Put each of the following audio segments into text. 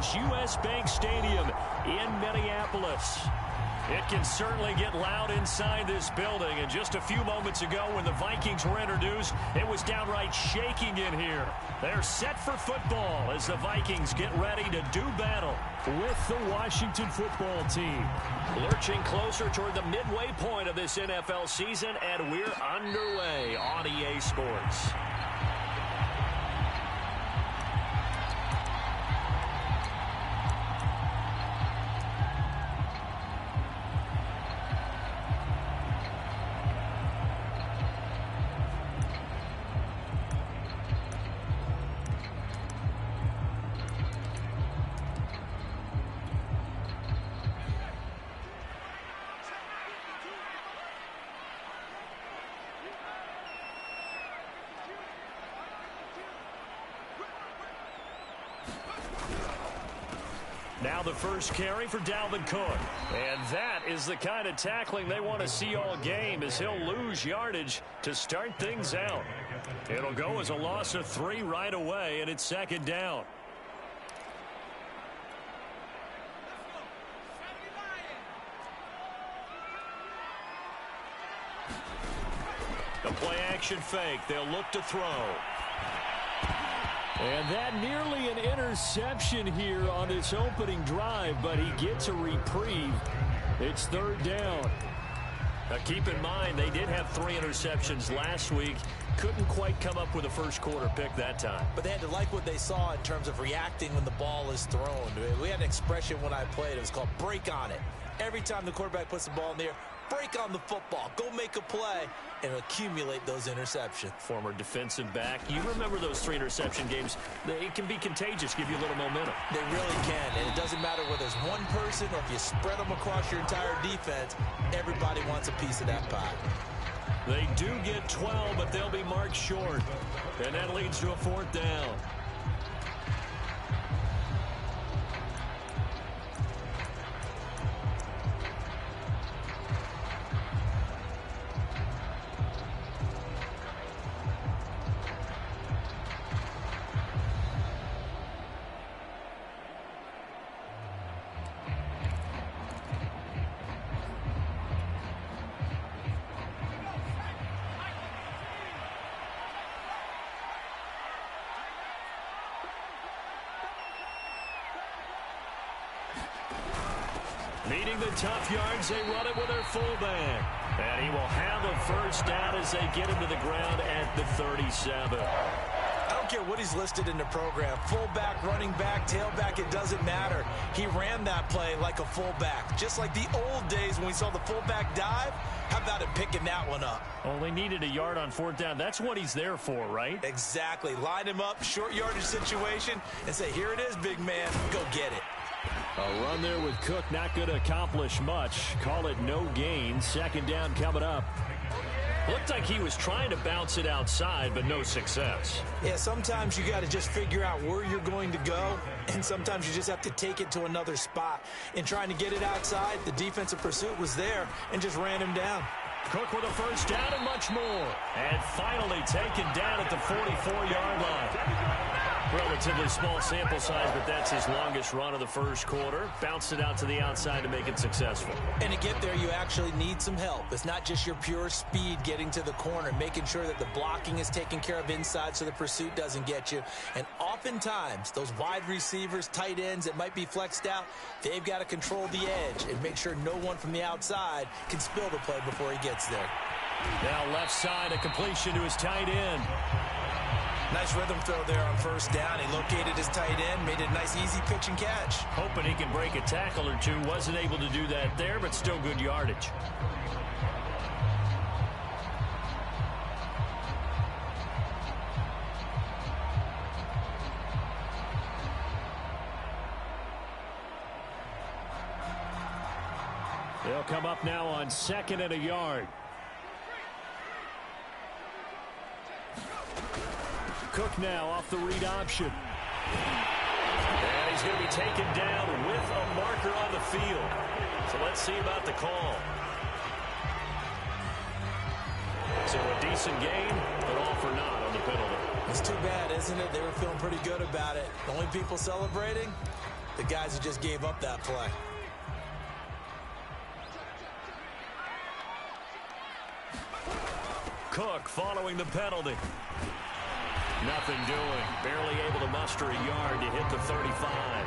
Bank U.S. Bank Stadium in Minneapolis. It can certainly get loud inside this building. And just a few moments ago when the Vikings were introduced, it was downright shaking in here. They're set for football as the Vikings get ready to do battle with the Washington football team. Lurching closer toward the midway point of this NFL season, and we're underway on EA Sports. Now the first carry for Dalvin Cook. And that is the kind of tackling they want to see all game, as he'll lose yardage to start things out. It'll go as a loss of 3 right away, and it's second down. The play action fake. They'll look to throw. And that nearly an interception here on this opening drive, but he gets a reprieve. It's third down. Now keep in mind, they did have 3 interceptions last week. Couldn't quite come up with a first quarter pick that time. But they had to like what they saw in terms of reacting when the ball is thrown. We had an expression when I played. It was called break on it. Every time the quarterback puts the ball in the air, break on the football. Go make a play and accumulate those interceptions. Former defensive back. You remember those 3 interception games. It can be contagious, give you a little momentum. They really can, and it doesn't matter whether it's one person or if you spread them across your entire defense. Everybody wants a piece of that pie. They do get 12, but they'll be marked short. And that leads to a fourth down. Meeting the tough yards, they run it with their fullback. And he will have a first down as they get him to the ground at the 37. I don't care what he's listed in the program. Fullback, running back, tailback, it doesn't matter. He ran that play like a fullback. Just like the old days when we saw the fullback dive. How about him picking that one up? Only needed a yard on fourth down. That's what he's there for, right? Exactly. Line him up, short yardage situation, and say, here it is, big man. Go get it. A run there with Cook, not going to accomplish much. Call it no gain. Second down coming up. Looked like he was trying to bounce it outside, but no success. Yeah, sometimes you got to just figure out where you're going to go, and sometimes you just have to take it to another spot. In trying to get it outside, the defensive pursuit was there and just ran him down. Cook with a first down and much more. And finally taken down at the 44-yard line. Relatively small sample size, but that's his longest run of the first quarter. Bounced it out to the outside to make it successful. And to get there, you actually need some help. It's not just your pure speed getting to the corner, making sure that the blocking is taken care of inside so the pursuit doesn't get you. And oftentimes, those wide receivers, tight ends that might be flexed out, they've got to control the edge and make sure no one from the outside can spill the play before he gets there. Now left side, a completion to his tight end. Nice rhythm throw there on first down. He located his tight end, made it a nice easy pitch and catch. Hoping he can break a tackle or two. Wasn't able to do that there, but still good yardage. They'll come up now on 2nd and a yard. Cook now off the read option. And he's going to be taken down with a marker on the field. So let's see about the call. So a decent gain, but all for naught on the penalty. It's too bad, isn't it? They were feeling pretty good about it. The only people celebrating, the guys who just gave up that play. Cook following the penalty. Nothing doing. Barely able to muster a yard to hit the 35.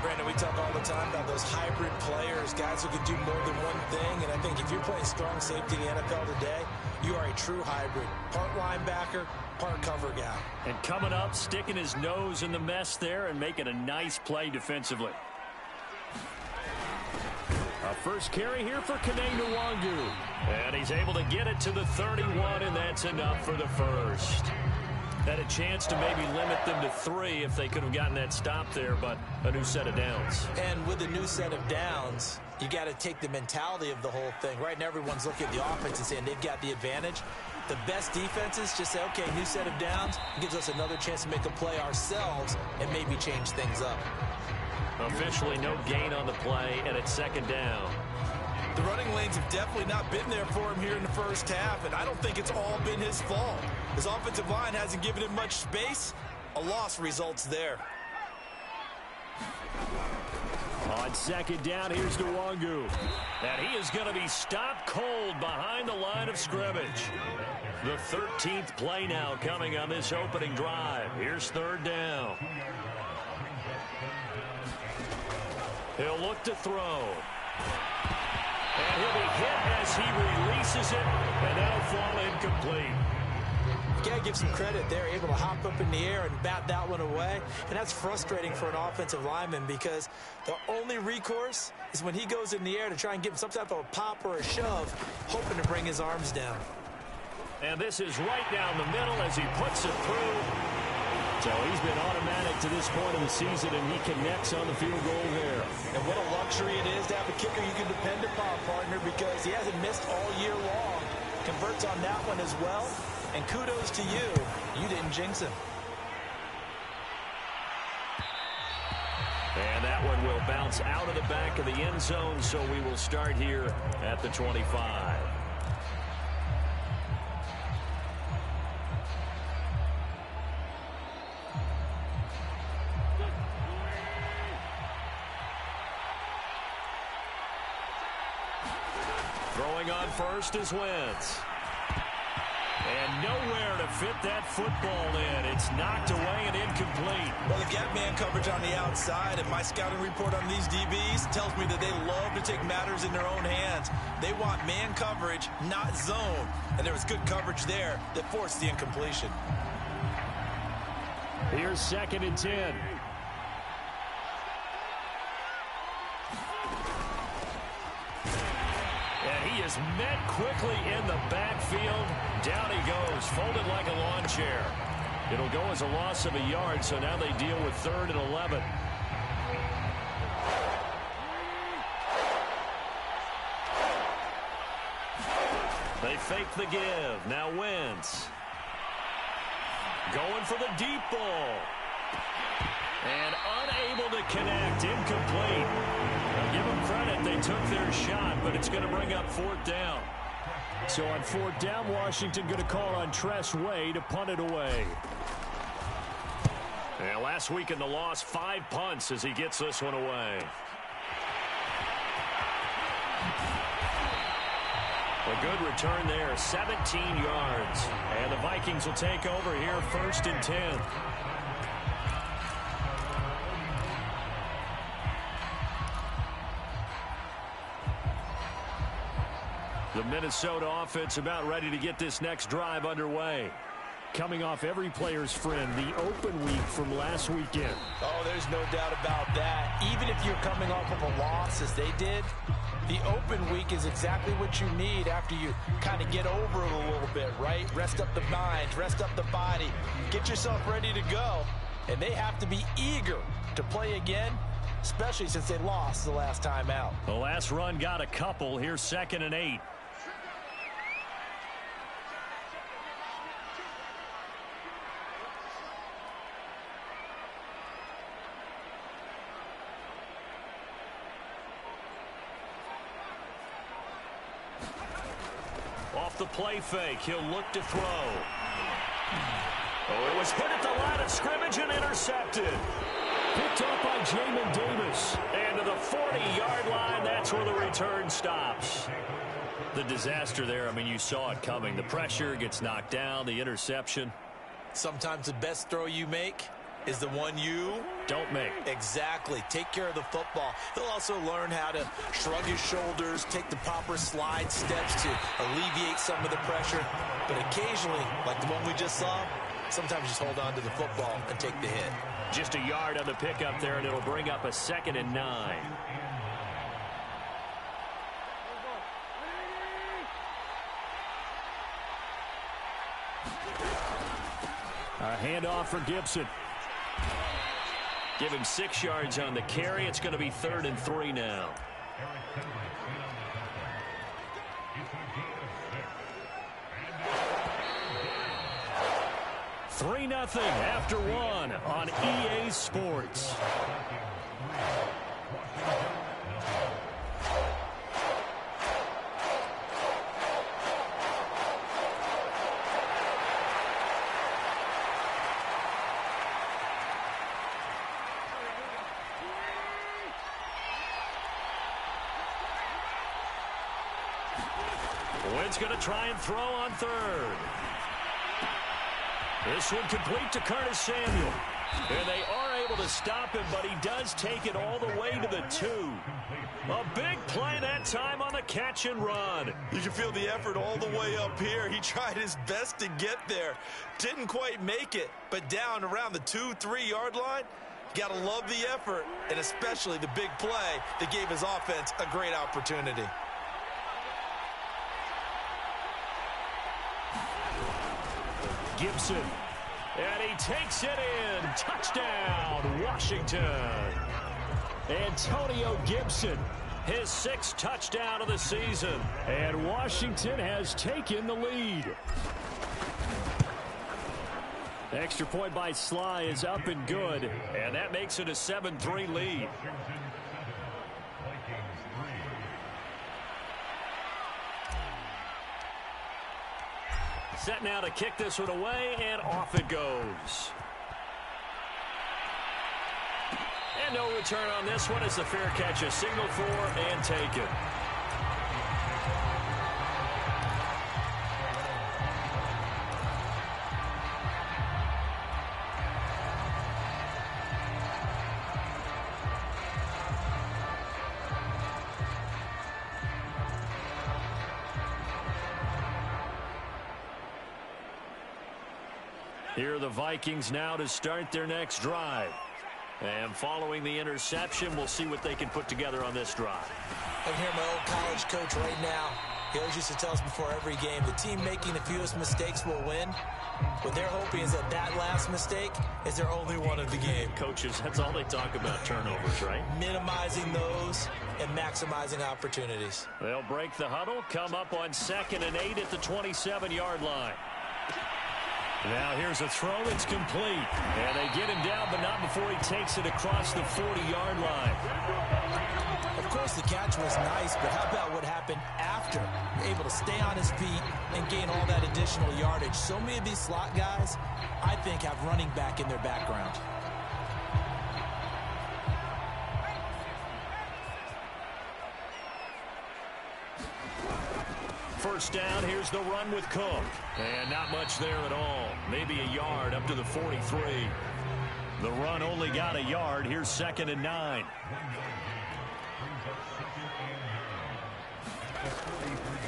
Brandon, we talk all the time about those hybrid players, guys who can do more than one thing. And I think if you're playing strong safety in the NFL today, you are a true hybrid. Part linebacker, part cover guy. And coming up, sticking his nose in the mess there and making a nice play defensively. A first carry here for Kene Nwangu. And he's able to get it to the 31, and that's enough for the first. Had a chance to maybe limit them to 3 if they could have gotten that stop there, but a new set of downs. And with a new set of downs, you got to take the mentality of the whole thing. Right now, everyone's looking at the offense and saying they've got the advantage. The best defenses just say, okay, new set of downs. It gives us another chance to make a play ourselves and maybe change things up. Officially no gain on the play, and it's second down. The running lanes have definitely not been there for him here in the first half, and I don't think it's all been his fault. His offensive line hasn't given him much space. A loss results there. On second down, here's Nwangu. And he is going to be stopped cold behind the line of scrimmage. The 13th play now coming on this opening drive. Here's third down. He'll look to throw. And he'll be hit as he releases it, and that'll fall incomplete. You got to give some credit there, able to hop up in the air and bat that one away. And that's frustrating for an offensive lineman because the only recourse is when he goes in the air to try and give him some type of a pop or a shove, hoping to bring his arms down. And this is right down the middle as he puts it through. So he's been automatic to this point of the season, and he connects on the field goal there. And what a luxury it is to have a kicker you can depend upon, partner, because he hasn't missed all year long. Converts on that one as well. And kudos to you. You didn't jinx him. And that one will bounce out of the back of the end zone, so we will start here at the 25. Throwing on first is Wentz. And nowhere to fit that football in. It's knocked away and incomplete. Well, the gap man coverage on the outside, and my scouting report on these DBs tells me that they love to take matters in their own hands. They want man coverage, not zone. And there was good coverage there that forced the incompletion. Here's second and 10. And he is met quickly in the backfield. Down he goes, folded like a lawn chair. It'll go as a loss of a yard, so now they deal with 3rd and 11. They fake the give. Now Wentz. Going for the deep ball. And unable to connect. Incomplete. Now give them credit. They took their shot, but it's going to bring up 4th down. So on 4th down, Washington going to call on Tress Way to punt it away. And last week in the loss, 5 punts as he gets this one away. A good return there, 17 yards. And the Vikings will take over here, 1st and 10. The Minnesota offense about ready to get this next drive underway. Coming off every player's friend, the open week from last weekend. Oh, there's no doubt about that. Even if you're coming off of a loss as they did, the open week is exactly what you need after you kind of get over it a little bit, right? Rest up the mind, rest up the body, get yourself ready to go. And they have to be eager to play again, especially since they lost the last time out. The last run got a couple. Here's 2nd and 8. Off the play fake, he'll look to throw. Oh, it was hit at the line of scrimmage and intercepted. Picked up by Jamin Davis. And to the 40-yard line, that's where the return stops. The disaster there, I mean, you saw it coming. The pressure gets knocked down, the interception. Sometimes the best throw you make is the one you don't make. Exactly. Take care of the football. He'll also learn how to shrug his shoulders, take the proper slide steps to alleviate some of the pressure. But occasionally, like the one we just saw, sometimes just hold on to the football and take the hit. Just a yard on the pickup there, and it'll bring up a 2nd and 9. A handoff for Gibson. Give him 6 yards on the carry. It's going to be 3rd and 3 now. Three nothing after 1 on EA Sports. Wynn's going to try and throw on 3rd. This one complete to Curtis Samuel. And they are able to stop him, but he does take it all the way to the 2. A big play that time on the catch and run. You can feel the effort all the way up here. He tried his best to get there. Didn't quite make it, but down around the 2-3 yard line, you got to love the effort, and especially the big play that gave his offense a great opportunity. Gibson, and he takes it in. Touchdown, Washington. Antonio Gibson, his 6th touchdown of the season. And Washington has taken the lead. Extra point by Sly is up and good, and that makes it a 7-3 lead. Set now to kick this one away, and off it goes. And no return on this one as the fair catch is signaled for and taken. Here are the Vikings now to start their next drive. And following the interception, we'll see what they can put together on this drive. I can hear my old college coach right now. He always used to tell us before every game, the team making the fewest mistakes will win. What they're hoping is that that last mistake is their only one of the game. Coaches, that's all they talk about, turnovers, right? Minimizing those and maximizing opportunities. They'll break the huddle, come up on 2nd and 8 at the 27-yard line. Now here's a throw. It's complete. And they get him down, but not before he takes it across the 40-yard line. Of course, the catch was nice, but how about what happened after? Able to stay on his feet and gain all that additional yardage. So many of these slot guys, I think, have running back in their background. First down, here's the run with Cook. And not much there at all. Maybe a yard up to the 43. The run only got a yard. Here's 2nd and 9.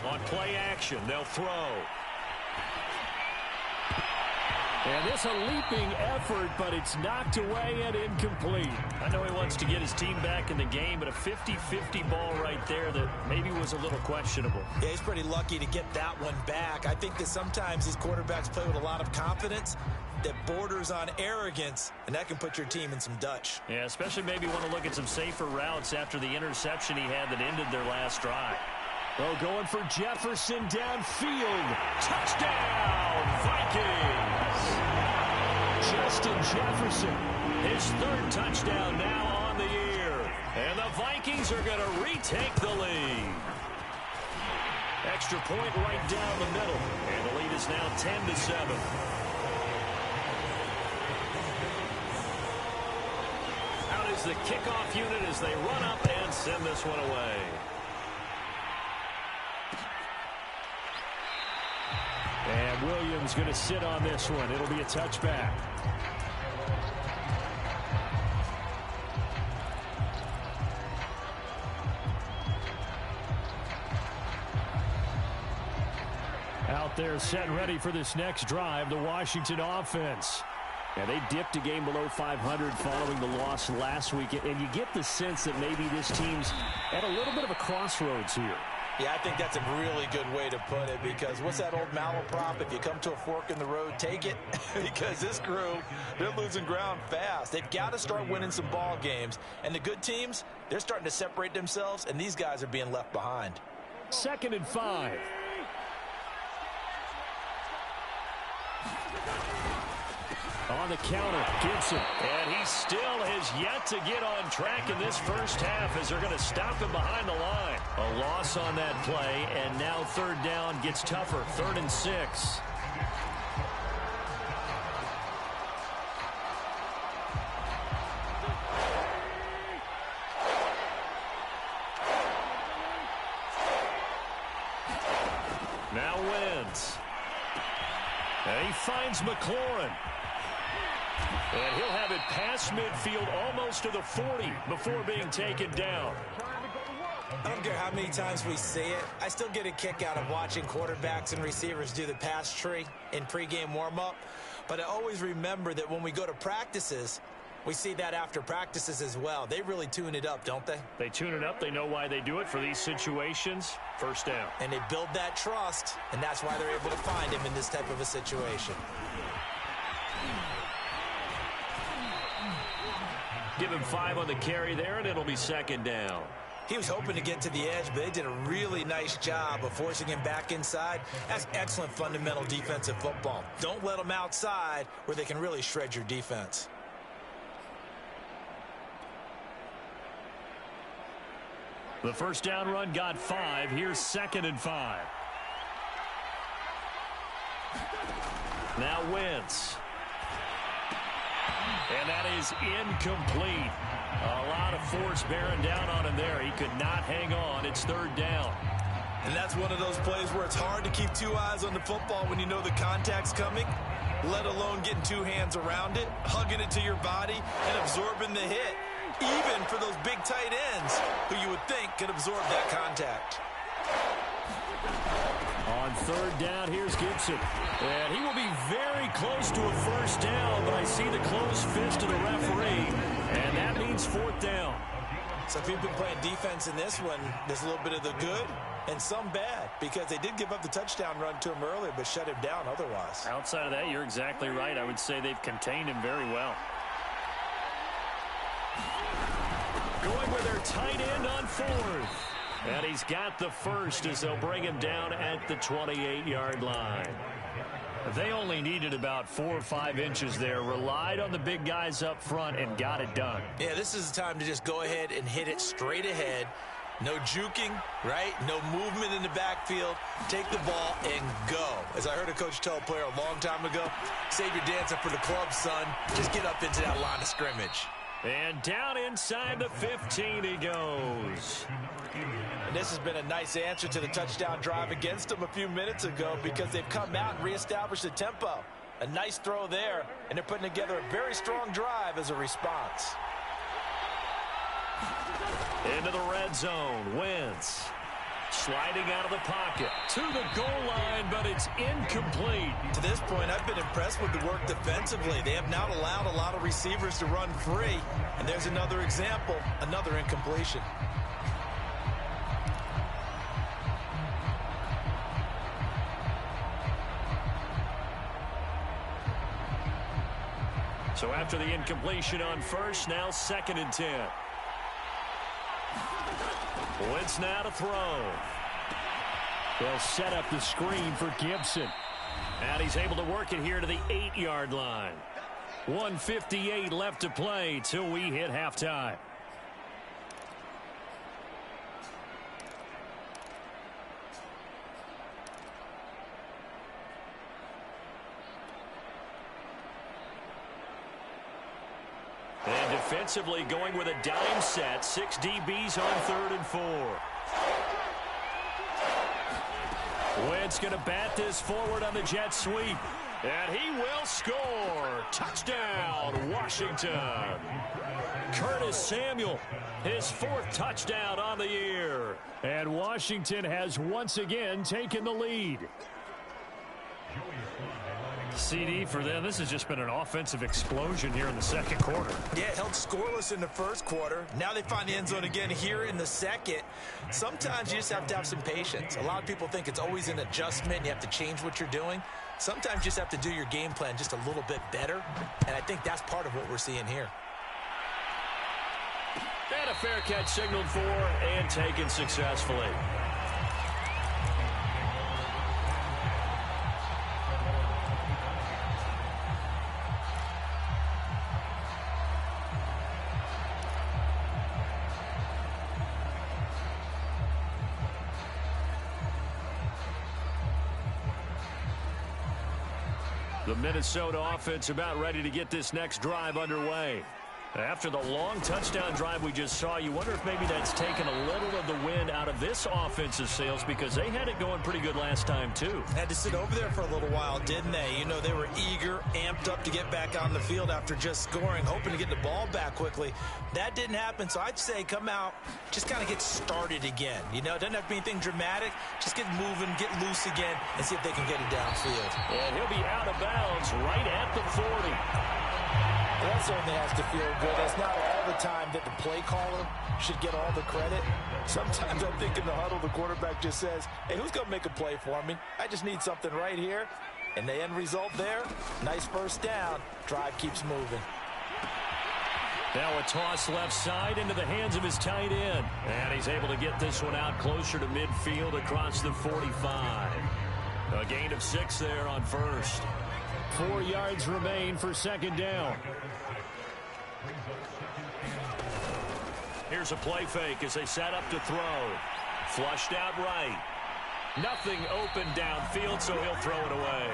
On play action, they'll throw. And this a leaping effort, but it's knocked away and incomplete. I know he wants to get his team back in the game, but a 50-50 ball right there that maybe was a little questionable. Yeah, he's pretty lucky to get that one back. I think that sometimes these quarterbacks play with a lot of confidence that borders on arrogance, and that can put your team in some Dutch. Yeah, especially maybe want to look at some safer routes after the interception he had that ended their last drive. Well, going for Jefferson downfield. Touchdown, Vikings! Justin Jefferson, his 3rd touchdown now on the year. And the Vikings are going to retake the lead. Extra point right down the middle. And the lead is now 10-7. is the kickoff unit as they run up and send this one away. And Williams going to sit on this one. It'll be a touchback. Out there set and ready for this next drive, the Washington offense. Yeah, they dipped a game below 500 following the loss last week, and you get the sense that maybe this team's at a little bit of a crossroads here. Yeah, I think that's a really good way to put it, because what's that old malaprop? If you come to a fork in the road, take it. Because this crew, they're losing ground fast. They've got to start winning some ball games. And the good teams, they're starting to separate themselves, and these guys are being left behind. 2nd and 5. On the counter, Gibson. And he still has yet to get on track in this first half as they're going to stop him behind the line. A loss on that play, and now 3rd down gets tougher. 3rd and 6. Now Wentz. And he finds McLaurin. And he'll have it past midfield almost to the 40 before being taken down. I don't care how many times we see it. I still get a kick out of watching quarterbacks and receivers do the pass tree in pregame warm-up. But I always remember that when we go to practices, we see that after practices as well. They really tune it up, don't they? They tune it up. They know why they do it for these situations. 1st down. And they build that trust, and that's why they're able to find him in this type of a situation. Give him 5 on the carry there, and it'll be 2nd down. He was hoping to get to the edge, but they did a really nice job of forcing him back inside. That's excellent fundamental defensive football. Don't let them outside where they can really shred your defense. The 1st down run got 5. Here's 2nd and 5. Now Wentz. And that is incomplete. A lot of force bearing down on him there. He could not hang on. It's 3rd down. And that's one of those plays where it's hard to keep 2 eyes on the football when you know the contact's coming, let alone getting 2 hands around it, hugging it to your body, and absorbing the hit, even for those big tight ends who you would think could absorb that contact. On 3rd down, here's Gibson. And he will be very close to a 1st down, but I see the closed fist of the referee, and that means 4th down. So if you've been playing defense in this one, there's a little bit of the good and some bad, because they did give up the touchdown run to him earlier, but shut him down otherwise. Outside of that, you're exactly right. I would say they've contained him very well. Going with their tight end on 4th. And he's got the 1st as they'll bring him down at the 28-yard line. They only needed about 4 or 5 inches there, relied on the big guys up front, and got it done. Yeah, this is the time to just go ahead and hit it straight ahead. No juking, right? No movement in the backfield. Take the ball and go. As I heard a coach tell a player a long time ago, save your dancing for the club, son. Just get up into that line of scrimmage. And down inside the 15 he goes. And this has been a nice answer to the touchdown drive against them a few minutes ago, because they've come out and reestablished the tempo. A nice throw there, and they're putting together a very strong drive as a response. Into the red zone, Wentz. Sliding out of the pocket to the goal line, but it's incomplete. To this point, I've been impressed with the work defensively. They have not allowed a lot of receivers to run free. And there's another example, another incompletion. So after the incompletion on 1st, now 2nd and 10. Wentz now to throw. They'll set up the screen for Gibson. And he's able to work it here to the 8-yard line. 1:58 left to play till we hit halftime. And defensively going with a dime set. 6 DBs on 3rd and 4. Wentz going to bat this forward on the jet sweep. And he will score. Touchdown, Washington. Curtis Samuel, his 4th touchdown on the year. And Washington has once again taken the lead. CD for them. This has just been an offensive explosion here in the second quarter. Yeah, held scoreless in the first quarter. Now they find the end zone again here in the second. Sometimes you just have to have some patience. A lot of people think it's always an adjustment. You have to change what you're doing. Sometimes you just have to do your game plan just a little bit better. And I think that's part of what we're seeing here. And a fair catch signaled for and taken successfully. The Minnesota offense about ready to get this next drive underway. After the long touchdown drive we just saw, you wonder if maybe that's taken a little of the wind out of this offensive sails, because they had it going pretty good last time too. Had to sit over there for a little while, didn't they? You know, they were eager, amped up to get back on the field after just scoring, hoping to get the ball back quickly. That didn't happen, so I'd say come out, just kind of get started again. You know, it doesn't have to be anything dramatic. Just get moving, get loose again, and see if they can get it downfield. And he'll be out of bounds right at the 40. Well, that certainly has to feel good. That's not all the time that the play caller should get all the credit. Sometimes I think in the huddle, the quarterback just says, hey, who's going to make a play for me? I just need something right here. And the end result there, nice first down. Drive keeps moving. Now a toss left side into the hands of his tight end. And he's able to get this one out closer to midfield across the 45. A gain of 6 there on first. 4 yards remain for second down. Here's a play fake as they set up to throw. Flushed out right. Nothing open downfield, so he'll throw it away.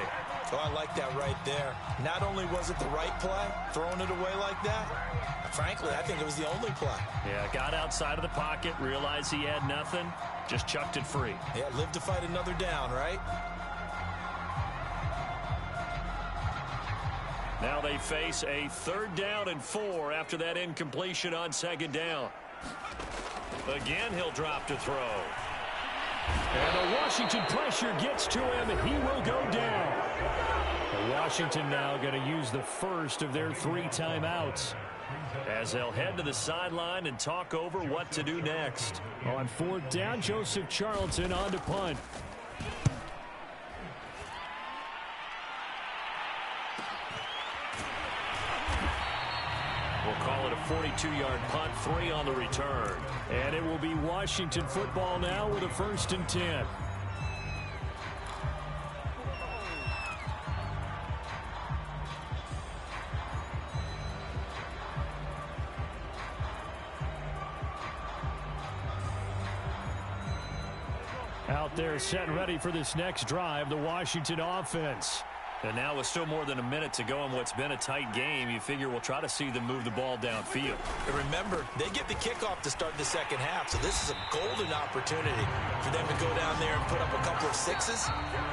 Oh, I like that right there. Not only was it the right play, throwing it away like that, frankly, I think it was the only play. Yeah, got outside of the pocket, realized he had nothing, just chucked it free. Yeah, live to fight another down, right? Now they face a 3rd down and 4 after that incompletion on second down. Again, he'll drop to throw. And the Washington pressure gets to him, and he will go down. Washington now going to use the first of their 3 timeouts as they'll head to the sideline and talk over what to do next. On 4th down, Joseph Charlton on to punt. We'll call it a 42-yard punt, 3 on the return. And it will be Washington football now with a 1st and 10. Out there set and ready for this next drive, the Washington offense. And now with still more than a minute to go in what's been a tight game, you figure we'll try to see them move the ball downfield. And remember, they get the kickoff to start the second half, so this is a golden opportunity for them to go down there and put up a couple of 6s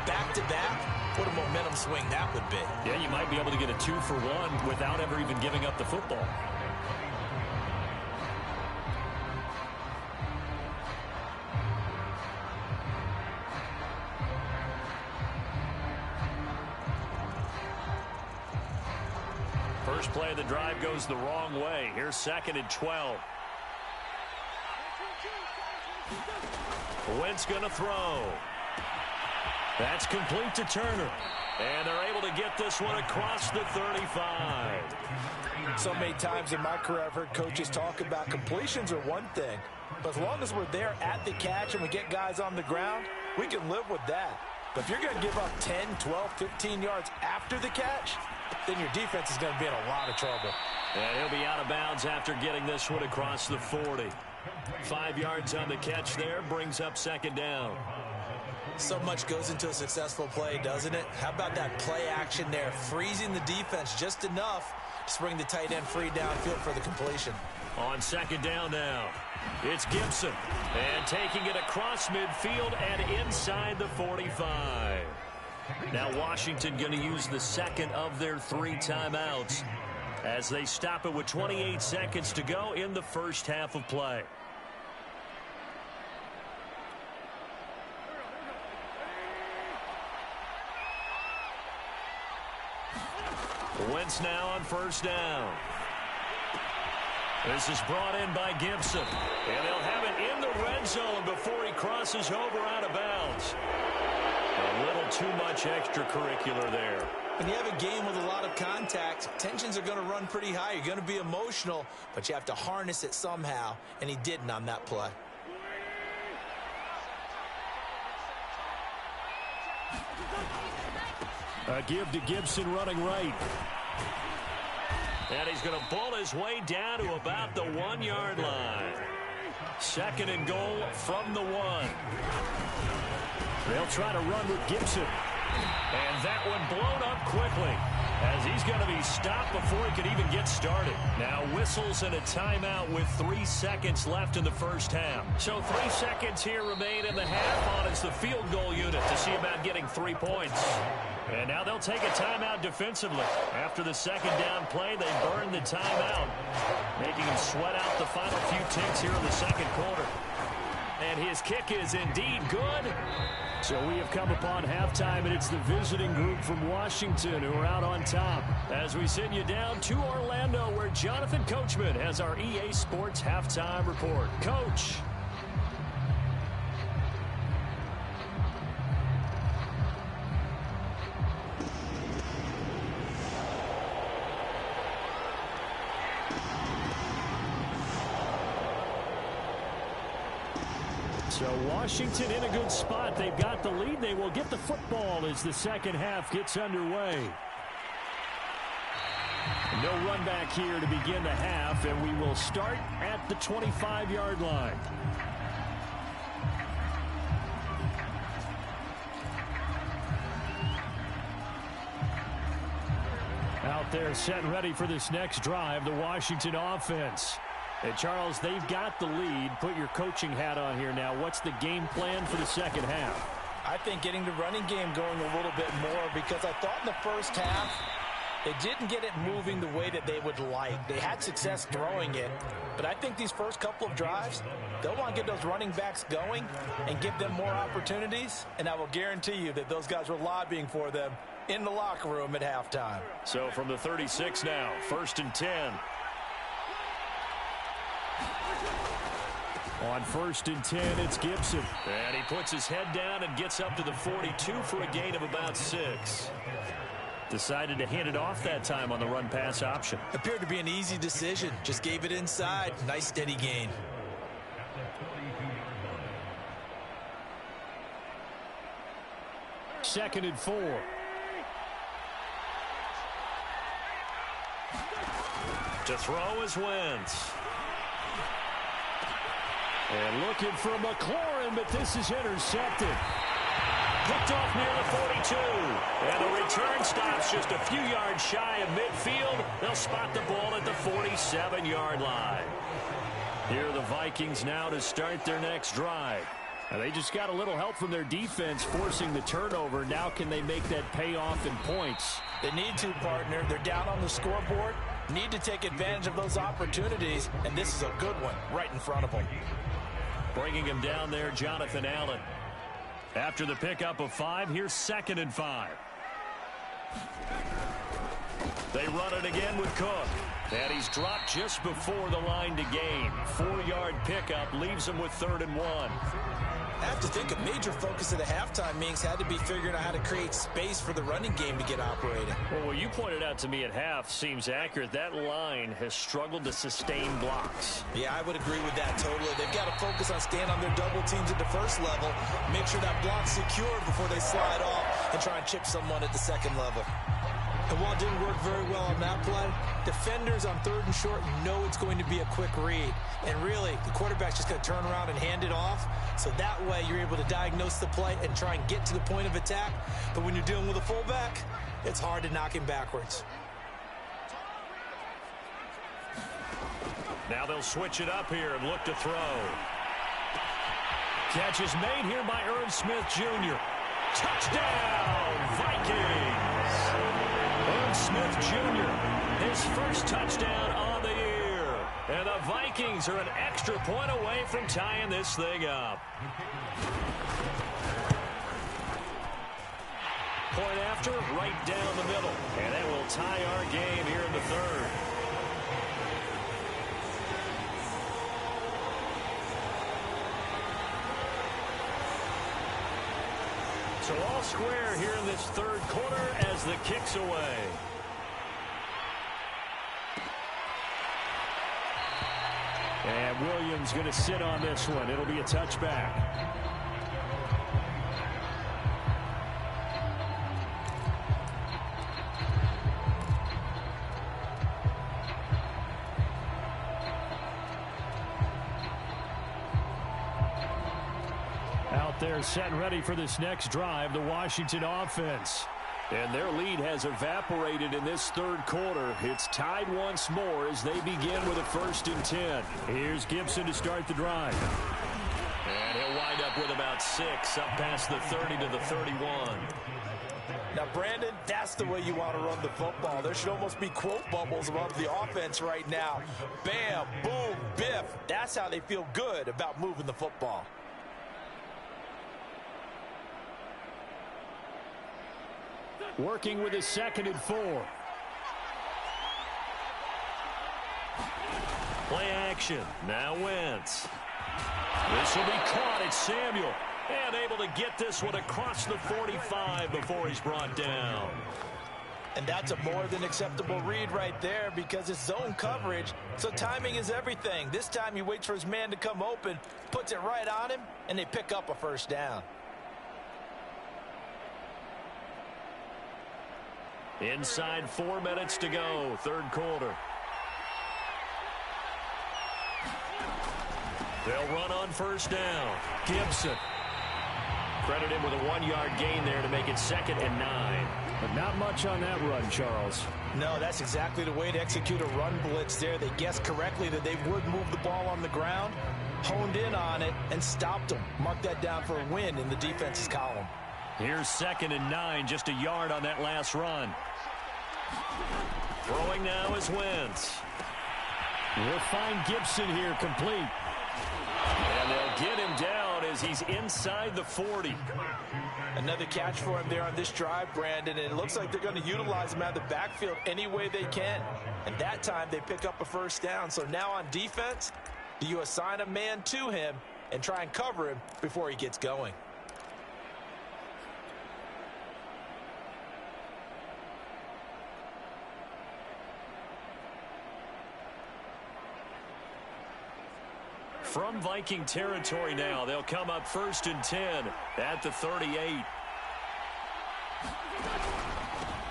back-to-back. What a momentum swing that would be. Yeah, you might be able to get a 2-for-1 without ever even giving up the football. First play of the drive goes the wrong way. Here's 2nd and 12. Wentz going to throw. That's complete to Turner. And they're able to get this one across the 35. So many times in my career I've heard coaches talk about completions are one thing, but as long as we're there at the catch and we get guys on the ground, we can live with that. But if you're going to give up 10, 12, 15 yards after the catch, then your defense is going to be in a lot of trouble. And he'll be out of bounds after getting this one across the 40. 5 yards on the catch there, brings up second down. So much goes into a successful play, doesn't it? How about that play action there, freezing the defense just enough Just bring the tight end free downfield for the completion. On second down now, it's Gibson. And taking it across midfield and inside the 45. Now Washington going to use the second of their 3 timeouts as they stop it with 28 seconds to go in the first half of play. Wentz now on first down. This is brought in by Gibson. And they'll have it in the red zone before he crosses over out of bounds. A little too much extracurricular there. When you have a game with a lot of contact, tensions are going to run pretty high. You're going to be emotional, but you have to harness it somehow, and he didn't on that play. A give to Gibson running right. And he's going to bull his way down to about the 1-yard line. Second and goal from the 1. They'll try to run with Gibson. And that one blown up quickly as he's going to be stopped before he can even get started. Now whistles and a timeout with 3 seconds left in the first half. So 3 seconds here remain in the half on as the field goal unit to see about getting 3 points. And now they'll take a timeout defensively. After the second down play, they burn the timeout, making him sweat out the final few ticks here in the second quarter. And his kick is indeed good. So we have come upon halftime, and it's the visiting group from Washington who are out on top. As we send you down to Orlando, where Jonathan Coachman has our EA Sports halftime report. Coach. So Washington in a good spot. They've got the lead. They will get the football as the second half gets underway. No run back here to begin the half, and we will start at the 25-yard line. Out there set and ready for this next drive, the Washington offense. And Charles, they've got the lead. Put your coaching hat on here now. What's the game plan for the second half? I think getting the running game going a little bit more, because I thought in the first half they didn't get it moving the way that they would like. They had success throwing it, but I think these first couple of drives, they'll want to get those running backs going and give them more opportunities, and I will guarantee you that those guys were lobbying for them in the locker room at halftime. So from the 36 now, 1st and 10. On 1st and 10, it's Gibson. And he puts his head down and gets up to the 42 for a gain of about 6. Decided to hand it off that time on the run-pass option. Appeared to be an easy decision. Just gave it inside. Nice steady gain. Second and 4. To throw is Wentz. And looking for McLaurin, but this is intercepted. Picked off near the 42. And the return stops just a few yards shy of midfield. They'll spot the ball at the 47-yard line. Here are the Vikings now to start their next drive. Now they just got a little help from their defense forcing the turnover. Now can they make that pay off in points? They need to, partner. They're down on the scoreboard. Need to take advantage of those opportunities, and this is a good one right in front of them. Bringing him down there, Jonathan Allen. After the pickup of 5, here's 2nd and 5. They run it again with Cook. And he's dropped just before the line to gain. 4-yard pickup leaves him with 3rd and 1. I have to think a major focus of the halftime meetings had to be figuring out how to create space for the running game to get operating. Well, what you pointed out to me at half seems accurate. That line has struggled to sustain blocks. Yeah, I would agree with that totally. They've got to focus on staying on their double teams at the first level, make sure that block's secure before they slide off and try and chip someone at the second level. And while it didn't work very well on that play, defenders on 3rd and short know it's going to be a quick read. And really, the quarterback's just going to turn around and hand it off. So that way, you're able to diagnose the play and try and get to the point of attack. But when you're dealing with a fullback, it's hard to knock him backwards. Now they'll switch it up here and look to throw. Catch is made here by Irv Smith Jr. Touchdown, Vikings! Irv Smith Jr., his first touchdown on the year. And the Vikings are an extra point away from tying this thing up. Point after, right down the middle. And that will tie our game here in the third. So all square here in this third quarter as the kick's away. And Williams going to sit on this one. It'll be a touchback. They're set and ready for this next drive, the Washington offense. And their lead has evaporated in this third quarter. It's tied once more as they begin with a 1st and 10. Here's Gibson to start the drive. And he'll wind up with about 6, up past the 30 to the 31. Now, Brandon, that's the way you want to run the football. There should almost be quote bubbles above the offense right now. Bam, boom, biff. That's how they feel good about moving the football. Working with his 2nd and 4. Play action. Now Wentz. This will be caught. It's Samuel. And able to get this one across the 45 before he's brought down. And that's a more than acceptable read right there because it's zone coverage, so timing is everything. This time he waits for his man to come open, puts it right on him, and they pick up a 1st down. Inside 4 minutes to go, third quarter. They'll run on 1st down. Gibson. Credit him with a 1-yard gain there to make it 2nd and 9. But not much on that run, Charles. No, that's exactly the way to execute a run blitz there. They guessed correctly that they would move the ball on the ground, honed in on it, and stopped them. Mark that down for a win in the defense's column. Here's 2nd and 9, just a yard on that last run. Throwing now is Wentz. We'll find Gibson here complete. And they'll get him down as he's inside the 40. Another catch for him there on this drive, Brandon, and it looks like they're going to utilize him out of the backfield any way they can. And that time they pick up a 1st down. So now on defense, do you assign a man to him and try and cover him before he gets going? From Viking territory now, they'll come up 1st and 10 at the 38.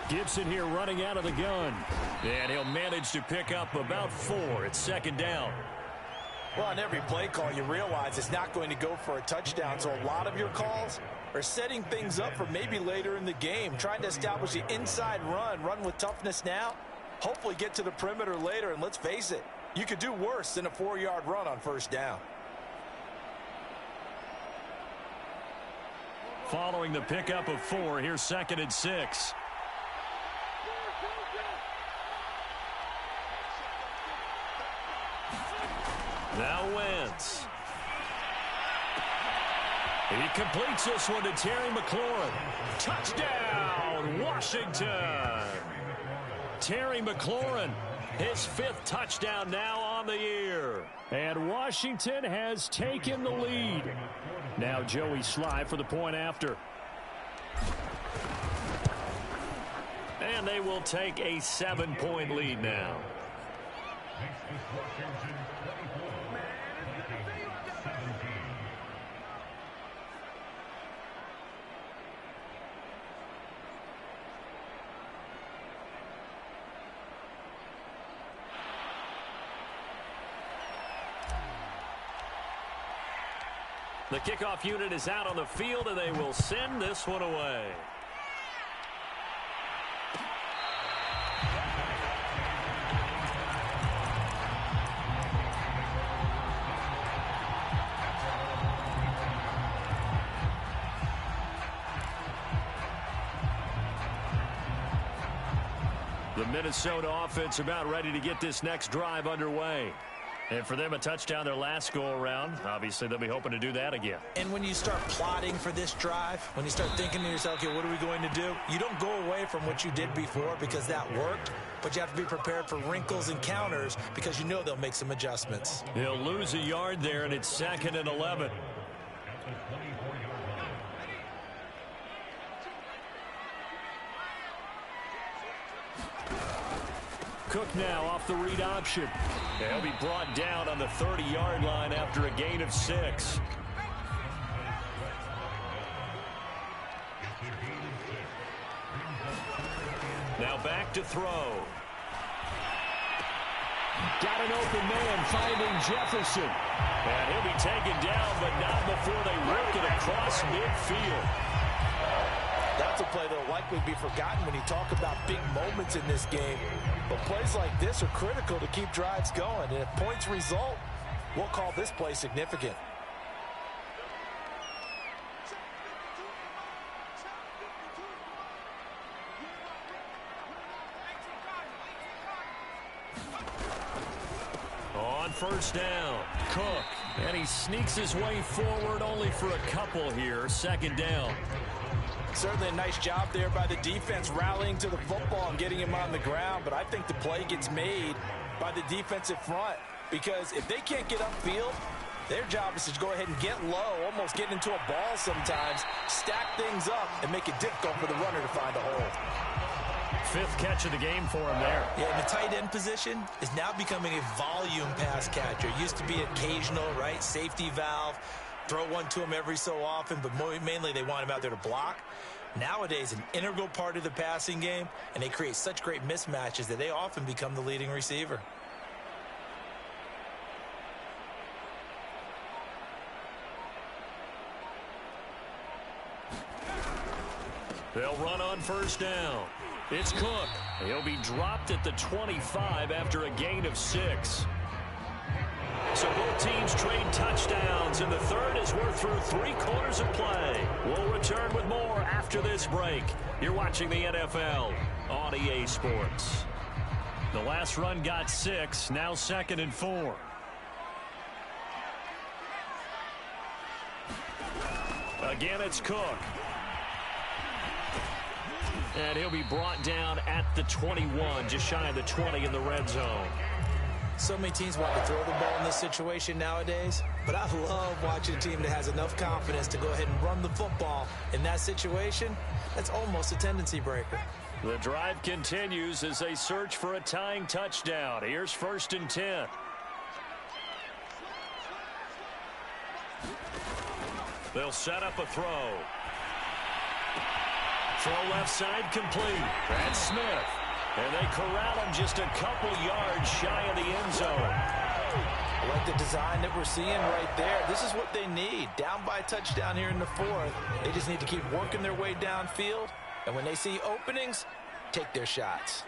Gibson here running out of the gun. And he'll manage to pick up about 4 at 2nd down. Well, on every play call, you realize it's not going to go for a touchdown. So a lot of your calls are setting things up for maybe later in the game, trying to establish the inside run with toughness now, hopefully get to the perimeter later. And let's face it, you could do worse than a 4-yard run on 1st down. Following the pickup of 4, here's 2nd and 6. Now Wentz. He completes this one to Terry McLaurin. Touchdown, Washington. Terry McLaurin, his 5th touchdown now on the year. And Washington has taken the lead. Now Joey Sly for the point after. And they will take a 7-point lead now. The kickoff unit is out on the field, and they will send this one away. The Minnesota offense about ready to get this next drive underway. And for them, a touchdown their last go-around. Obviously, they'll be hoping to do that again. And when you start plotting for this drive, when you start thinking to yourself, okay, what are we going to do? You don't go away from what you did before because that worked, but you have to be prepared for wrinkles and counters because you know they'll make some adjustments. He'll lose a yard there, and it's 2nd and 11. Cook now off the read option. He'll be brought down on the 30-yard line after a gain of 6. Now back to throw. Got an open man finding Jefferson. And he'll be taken down, but not before they work it across midfield. That's a play that will likely be forgotten when you talk about big moments in this game. But plays like this are critical to keep drives going. And if points result, we'll call this play significant. On first down, Cook. And he sneaks his way forward only for a couple here. 2nd down. Certainly a nice job there by the defense rallying to the football and getting him on the ground. But I think the play gets made by the defensive front because if they can't get upfield, their job is to go ahead and get low, almost get into a ball sometimes, stack things up, and make it difficult for the runner to find a hole. 5th catch of the game for him there. Yeah, and the tight end position is now becoming a volume pass catcher. It used to be occasional, right? Safety valve. Throw one to him every so often, but mainly they want him out there to block. Nowadays, an integral part of the passing game, and they create such great mismatches that they often become the leading receiver. They'll run on first down. It's Cook. He'll be dropped at the 25 after a gain of 6. So both teams trade touchdowns, and the third as we're through 3 quarters of play. We'll return with more after this break. You're watching the NFL on EA Sports. The last run got 6, now 2nd and 4. Again, it's Cook. And he'll be brought down at the 21, just shy of the 20 in the red zone. So many teams want to throw the ball in this situation nowadays, but I love watching a team that has enough confidence to go ahead and run the football. In that situation, that's almost a tendency breaker. The drive continues as they search for a tying touchdown. Here's 1st and 10. They'll set up a throw. Throw left side complete. That's Smith. And they corral him just a couple yards shy of the end zone. I like the design that we're seeing right there. This is what they need. Down by a touchdown here in the 4th. They just need to keep working their way downfield. And when they see openings, take their shots.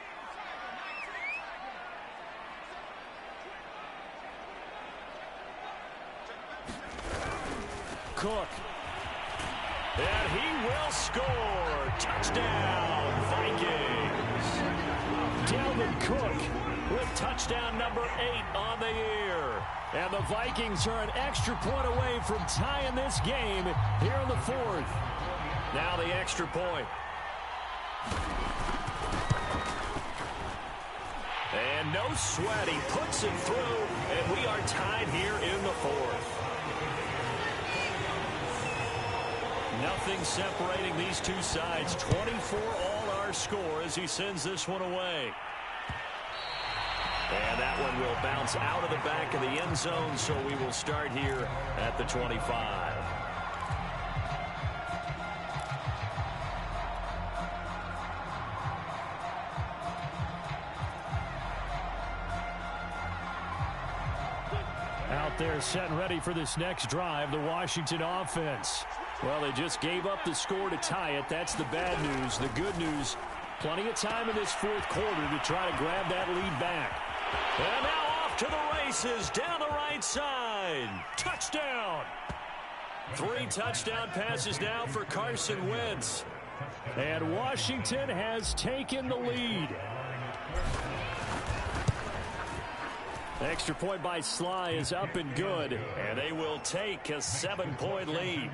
Cook. And he will score. Touchdown, Vikings. Dalvin Cook with touchdown number 8 on the year. And the Vikings are an extra point away from tying this game here in the 4th. Now the extra point. And no sweat. He puts it through, and we are tied here in the 4th. Nothing separating these two sides. 24 all our score as he sends this one away. And that one will bounce out of the back of the end zone, so we will start here at the 25. Out there set and ready for this next drive, the Washington offense. Well, they just gave up the score to tie it. That's the bad news. The good news, plenty of time in this 4th quarter to try to grab that lead back. And now off to the races down the right side. Touchdown. 3 touchdown passes now for Carson Wentz. And Washington has taken the lead. Extra point by Sly is up and good, and they will take a 7-point lead.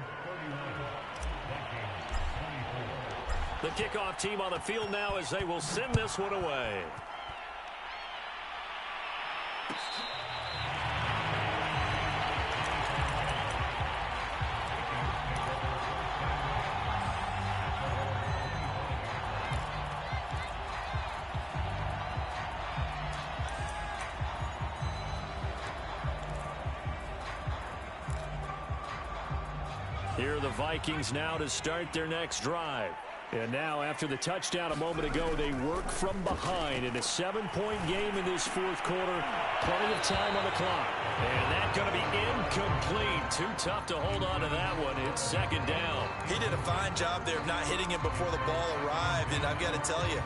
The kickoff team on the field now as they will send this one away. Here are the Vikings now to start their next drive. And now, after the touchdown a moment ago, they work from behind in a 7-point game in this fourth quarter. Plenty of time on the clock. And that's going to be incomplete. Too tough to hold on to that one. It's second down. He did a fine job there of not hitting him before the ball arrived. And I've got to tell you,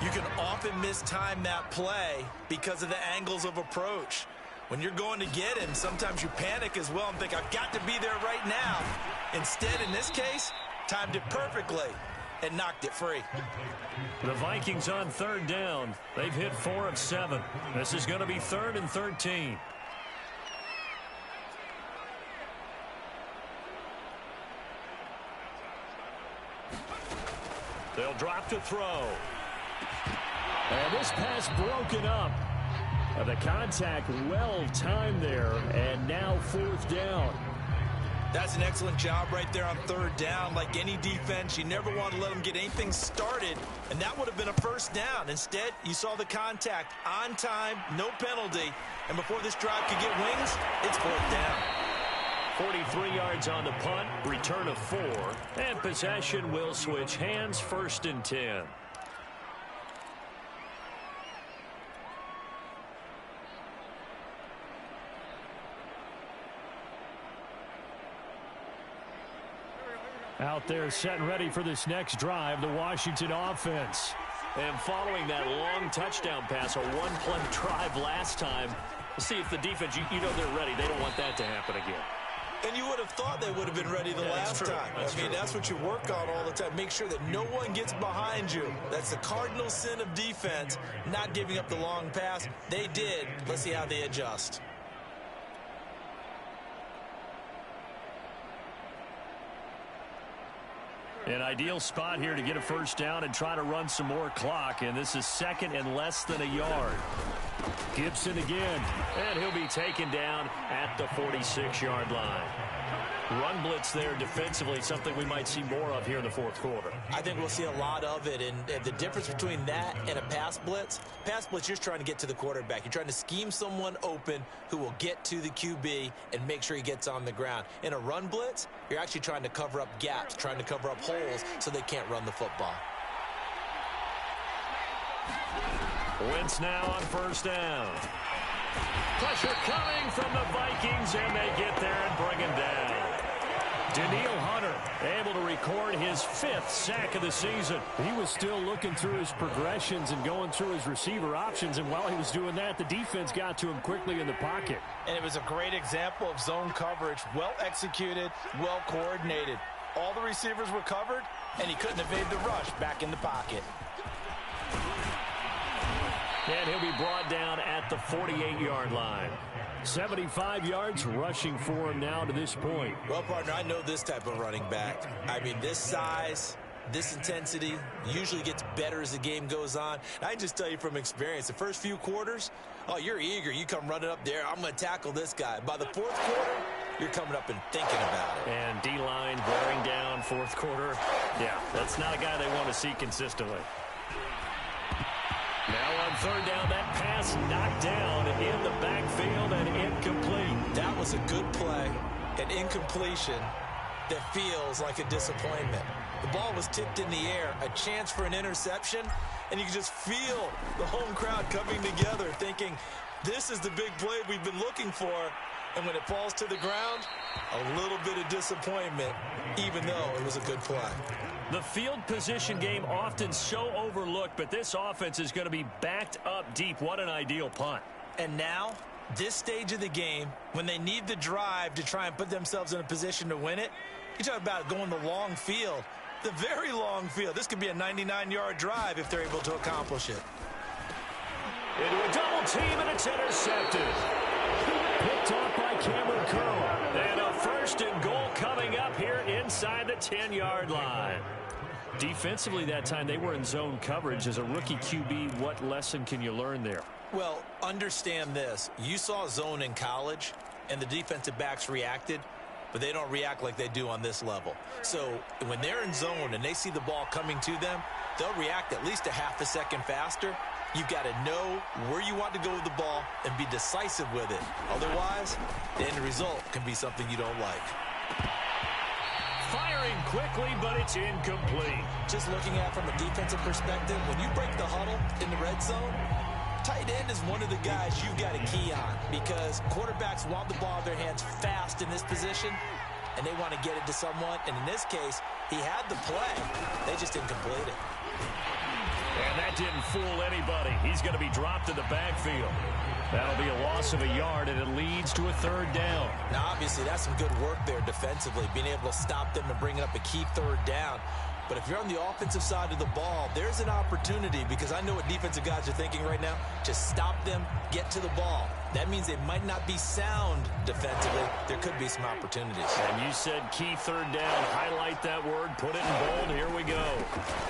you can often mistime that play because of the angles of approach. When you're going to get him, sometimes you panic as well and think, I've got to be there right now. Instead, in this case, timed it perfectly and knocked it free. The Vikings on third down. They've hit 4 of 7. This is going to be 3rd and 13. They'll drop to throw. And this pass broken up. The contact well timed there, and now 4th down. That's an excellent job right there on third down. Like any defense, you never want to let them get anything started, and that would have been a first down. Instead, you saw the contact on time, no penalty, and before this drive could get wings, it's 4th down. 43 yards on the punt, return of 4, and possession will switch hands, 1st and 10. Out there set and ready for this next drive, the Washington offense. And following that long touchdown pass, a one-play drive last time, we'll see if the defense, you know they're ready. They don't want that to happen again. And you would have thought they would have been ready the last time. That's what you work on all the time. Make sure that no one gets behind you. That's the cardinal sin of defense, not giving up the long pass. They did. Let's see how they adjust. An ideal spot here to get a first down and try to run some more clock, and this is 2nd and less than a yard. Gibson again, and he'll be taken down at the 46-yard line. Run blitz there defensively, something we might see more of here in the fourth quarter. I think we'll see a lot of it, and the difference between that and a pass blitz, you're just trying to get to the quarterback. You're trying to scheme someone open who will get to the QB and make sure he gets on the ground. In a run blitz, you're actually trying to cover up gaps, trying to cover up holes so they can't run the football. Wentz now on first down. Pressure coming from the Vikings, and they get there and bring him down. Danielle Hunter able to record his 5th sack of the season. He was still looking through his progressions and going through his receiver options, and while he was doing that, the defense got to him quickly in the pocket. And it was a great example of zone coverage, well executed, well coordinated. All the receivers were covered, and he couldn't evade the rush back in the pocket. And he'll be brought down at the 48-yard line. 75 yards rushing for him now to this point. Well, partner, I know this type of running back. I mean, this size, this intensity usually gets better as the game goes on. I can just tell you from experience, the first few quarters, oh, you're eager. You come running up there. I'm going to tackle this guy. By the fourth quarter, you're coming up and thinking about it. And D-line wearing down fourth quarter. Yeah, that's not a guy they want to see consistently. Now on third down, that pass knocked down in the backfield and incomplete. That was a good play, an incompletion that feels like a disappointment. The ball was tipped in the air, a chance for an interception, and you can just feel the home crowd coming together thinking, this is the big play we've been looking for. And when it falls to the ground, a little bit of disappointment, even though it was a good play. The field position game often so overlooked, but this offense is going to be backed up deep. What an ideal punt. And now, this stage of the game, when they need the drive to try and put themselves in a position to win it, you talk about going the long field, the very long field. This could be a 99-yard drive if they're able to accomplish it. Into a double team, and it's intercepted. Picked off by Cameron Curl. And a 1st and goal coming up here inside the 10-yard line. Defensively that time, they were in zone coverage. As a rookie QB, what lesson can you learn there? Well, understand this. You saw zone in college, and the defensive backs reacted, but they don't react like they do on this level. So when they're in zone and they see the ball coming to them, they'll react at least a half a second faster. You've got to know where you want to go with the ball and be decisive with it. Otherwise, the end result can be something you don't like. Firing quickly, but it's incomplete. Just looking at it from a defensive perspective, when you break the huddle in the red zone, tight end is one of the guys you've got to key on because quarterbacks want the ball in their hands fast in this position, and they want to get it to someone. And in this case, he had the play. They just didn't complete it. And that didn't fool anybody. He's going to be dropped in the backfield. That'll be a loss of a yard, and it leads to a 3rd down. Now, obviously, that's some good work there defensively, being able to stop them and bring up a key 3rd down. But if you're on the offensive side of the ball, there's an opportunity because I know what defensive guys are thinking right now. Just stop them, get to the ball. That means they might not be sound defensively. There could be some opportunities. And you said key 3rd down. Highlight that word. Put it in bold. Here we go.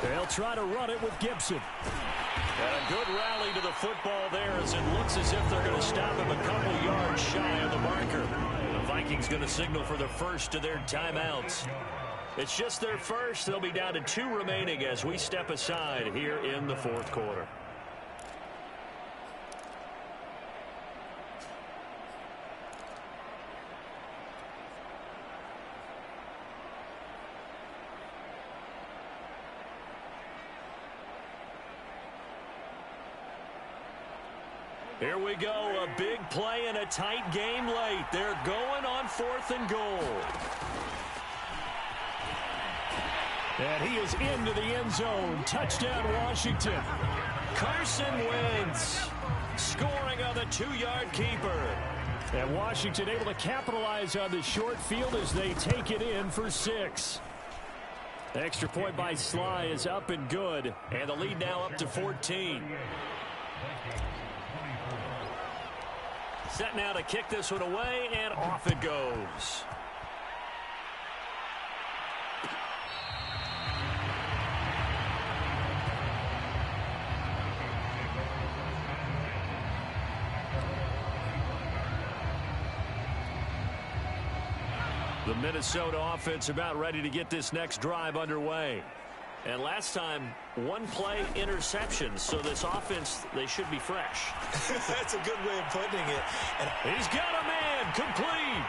They'll try to run it with Gibson. And a good rally to the football there as it looks as if they're going to stop him a couple yards shy of the marker. The Vikings going to signal for the first of their timeouts. It's just their first. They'll be down to 2 remaining as we step aside here in the 4th quarter. Here we go, a big play and a tight game late. They're going on 4th and goal. And he is into the end zone. Touchdown, Washington. Carson Wentz scoring on the 2-yard keeper. And Washington able to capitalize on the short field as they take it in for 6. The extra point by Sly is up and good. And the lead now up to 14. Set now to kick this one away, and off it goes. The Minnesota offense about ready to get this next drive underway. And last time, 1 play interception. So this offense, they should be fresh. That's a good way of putting it. And he's got a man complete.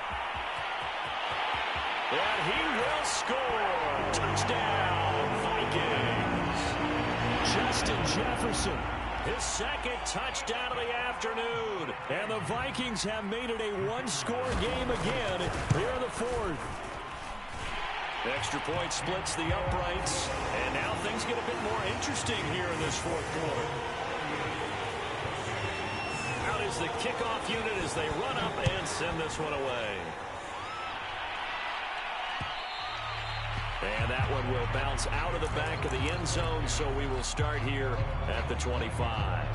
And he will score. Touchdown, Vikings. Justin Jefferson, his 2nd touchdown of the afternoon. And the Vikings have made it a 1-score game again here in the 4th. Extra point splits the uprights, and now things get a bit more interesting here in this 4th quarter. Out is the kickoff unit as they run up and send this one away. And that one will bounce out of the back of the end zone, so we will start here at the 25.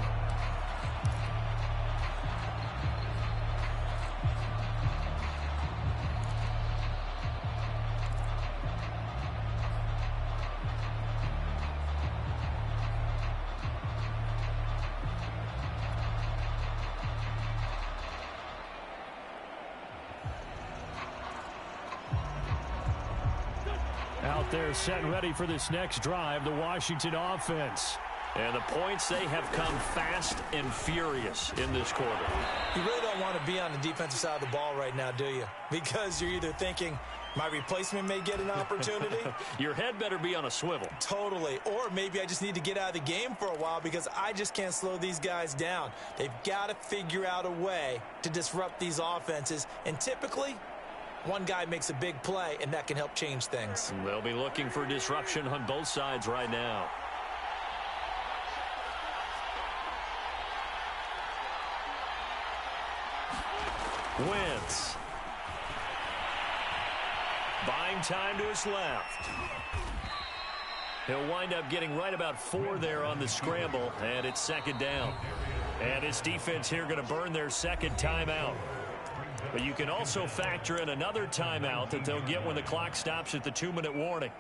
Out there set and ready for this next drive, the Washington offense. And the points, they have come fast and furious in this quarter. You really don't want to be on the defensive side of the ball right now, do you? Because you're either thinking, my replacement may get an opportunity. Your head better be on a swivel. Totally. Or maybe I just need to get out of the game for a while because I just can't slow these guys down. They've got to figure out a way to disrupt these offenses. And typically, one guy makes a big play, and that can help change things. They'll be looking for disruption on both sides right now. Wentz. Buying time to his left. He'll wind up getting right about 4 there on the scramble, and it's 2nd down. And this defense here going to burn their second timeout. But you can also factor in another timeout that they'll get when the clock stops at the 2-minute warning.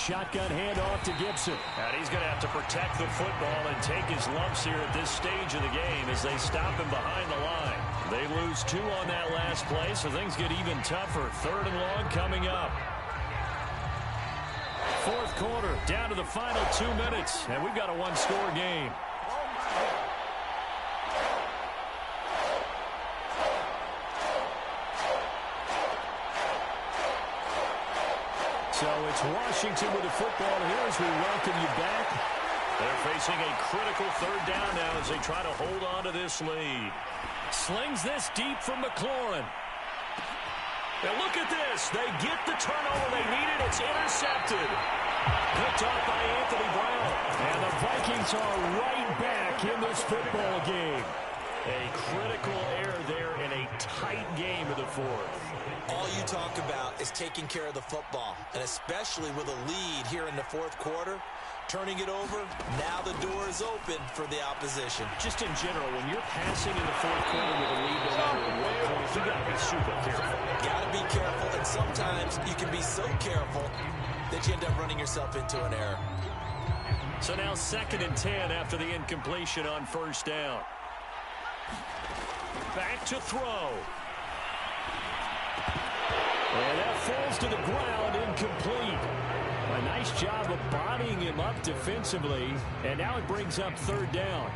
Shotgun handoff to Gibson. And he's going to have to protect the football and take his lumps here at this stage of the game as they stop him behind the line. They lose 2 on that last play, so things get even tougher. 3rd and long coming up. 4th quarter, down to the final 2 minutes, and we've got a 1-score game. So it's Washington with the football here as we welcome you back. They're facing a critical 3rd down now as they try to hold on to this lead. Slings this deep from McLaurin. Now look at this. They get the turnover they needed. It's intercepted. Picked off by Anthony Brown. And the Vikings are right back in this football game. A critical error there in a tight game of the 4th. All you talk about is taking care of the football, and especially with a lead here in the 4th quarter, turning it over, now the door is open for the opposition. Just in general, when you're passing in the 4th quarter with a lead no matter what point, you got to be super careful. Got to be careful, and sometimes you can be so careful that you end up running yourself into an error. So now 2nd and 10 after the incompletion on 1st down. Back to throw. And that falls to the ground, incomplete. A nice job of bodying him up defensively, and now it brings up 3rd down.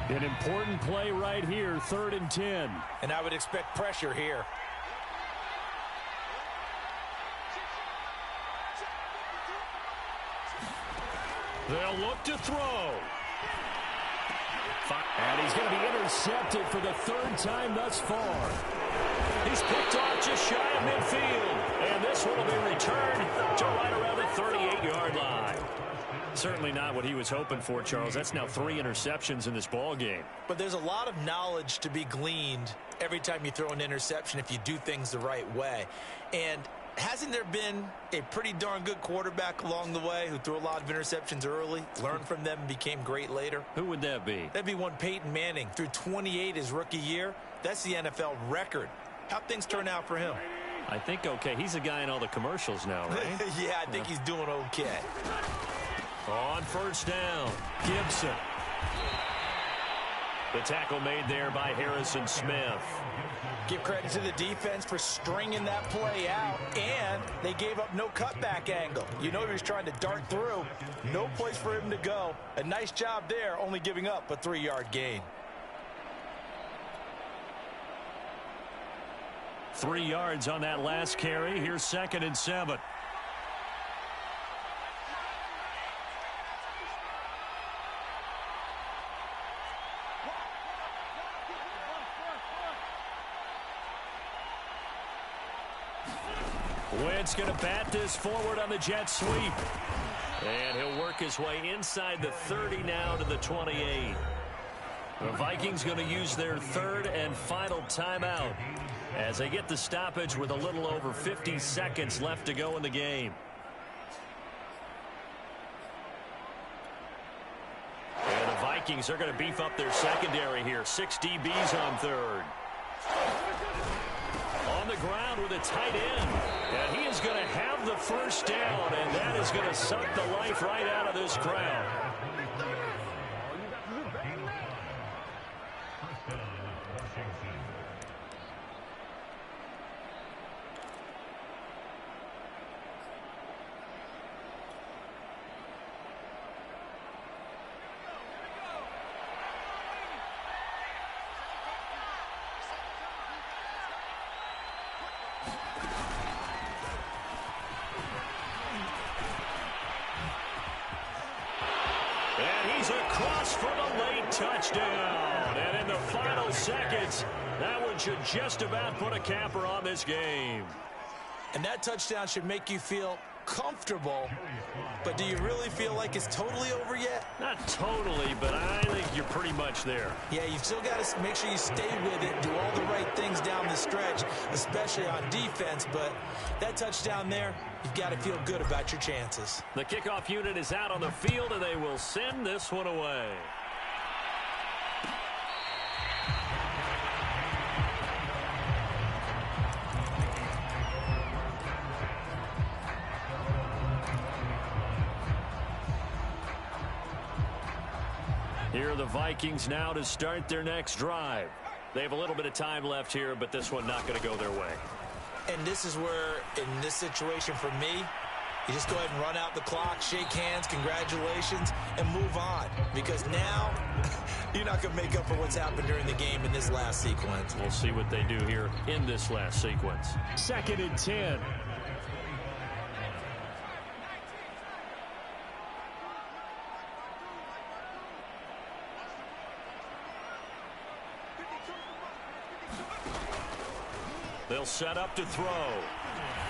An important play right here, 3rd and 10. And I would expect pressure here. They'll look to throw. And he's going to be intercepted for the 3rd time thus far. He's picked off just shy of midfield. And this one will be returned to right around the 38-yard line. Certainly not what he was hoping for, Charles. That's now 3 interceptions in this ball game. But there's a lot of knowledge to be gleaned every time you throw an interception if you do things the right way. And hasn't there been a pretty darn good quarterback along the way who threw a lot of interceptions early, learned from them, and became great later? Who would that be? That'd be one Peyton Manning. Threw 28 his rookie year. That's the NFL record. How'd things turn out for him? I think okay. He's a guy in all the commercials now, right? Yeah, I think he's doing okay. On 1st down, Gibson. The tackle made there by Harrison Smith. Give credit to the defense for stringing that play out, and they gave up no cutback angle. You know he was trying to dart through. No place for him to go. A nice job there, only giving up a 3-yard gain. 3 yards on that last carry. Here's 2nd and 7. Wentz going to bat this forward on the jet sweep. And he'll work his way inside the 30 now to the 28. The Vikings going to use their 3rd and final timeout as they get the stoppage with a little over 50 seconds left to go in the game. And the Vikings are going to beef up their secondary here. 6 DBs on 3rd. On the ground with a tight end. And he is going to have the 1st down, and that is going to suck the life right out of this crowd. touchdown. And in the final seconds, that one should just about put a capper on this game. And that touchdown should make you feel comfortable, but do you really feel like it's totally over yet? Not totally, but I think you're pretty much there. Yeah, you've still got to make sure you stay with it, do all the right things down the stretch, especially on defense, but that touchdown there, you've got to feel good about your chances. The kickoff unit is out on the field, and they will send this one away. Here are the Vikings now to start their next drive. They have a little bit of time left here, but this one not going to go their way. And this is where, in this situation for me, you just go ahead and run out the clock, shake hands, congratulations, and move on. Because now, you're not going to make up for what's happened during the game in this last sequence. We'll see what they do here in this last sequence. 2nd and 10. They'll set up to throw.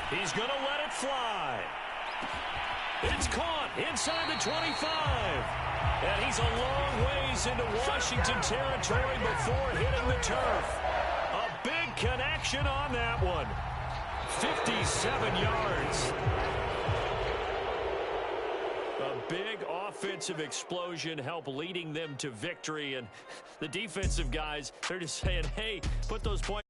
He's going to let it fly. It's caught inside the 25. And he's a long ways into Washington territory before hitting the turf. A big connection on that one. 57 yards. A big offensive explosion helped leading them to victory. And the defensive guys, they're just saying, hey, put those points.